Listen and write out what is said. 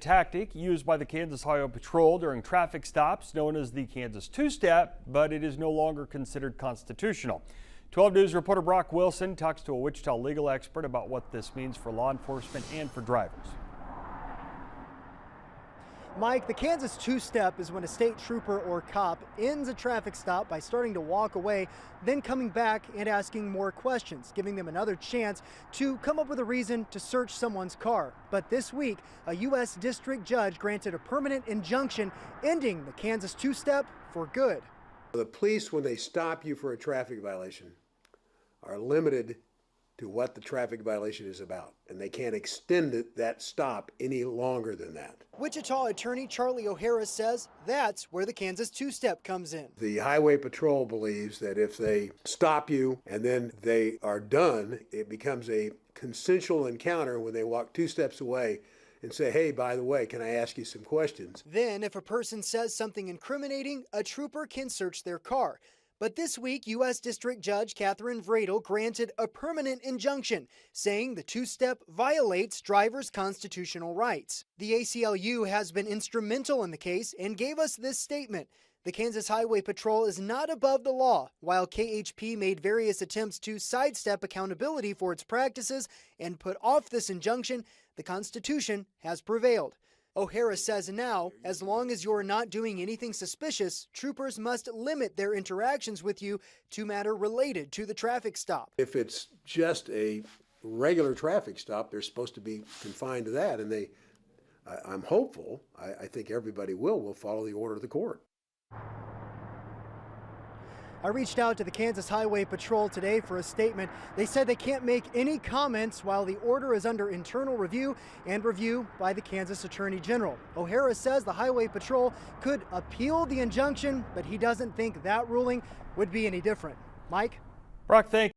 Tactic used by the Kansas Highway Patrol during traffic stops known as the Kansas two-step, but it is no longer considered constitutional. 12 News reporter Brock Wilson talks to a Wichita legal expert about what this means for law enforcement and for drivers. Mike, the Kansas two-step is when a state trooper or cop ends a traffic stop by starting to walk away, then coming back and asking more questions, giving them another chance to come up with a reason to search someone's car. But this week, a U.S. district judge granted a permanent injunction ending the Kansas two-step for good. The police, when they stop you for a traffic violation, are limited to what the traffic violation is about, and they can't extend that stop any longer than that. Wichita attorney Charlie O'Hara says that's where the Kansas two-step comes in. The Highway Patrol believes that if they stop you and then they are done, it becomes a consensual encounter when they walk 2 steps away and say, hey, by the way, can I ask you some questions? Then, if a person says something incriminating, a trooper can search their car. But this week, U.S. District Judge Catherine Vredel granted a permanent injunction, saying the two-step violates drivers' constitutional rights. The ACLU has been instrumental in the case and gave us this statement. The Kansas Highway Patrol is not above the law. While KHP made various attempts to sidestep accountability for its practices and put off this injunction, the Constitution has prevailed. O'Hara says now, as long as you're not doing anything suspicious, troopers must limit their interactions with you to matter related to the traffic stop. If it's just a regular traffic stop, they're supposed to be confined to that, and I'm hopeful, I think everybody will follow the order of the court. I reached out to the Kansas Highway Patrol today for a statement. They said they can't make any comments while the order is under internal review and review by the Kansas Attorney General. O'Hara says the Highway Patrol could appeal the injunction, but he doesn't think that ruling would be any different. Mike? Brock, thank you.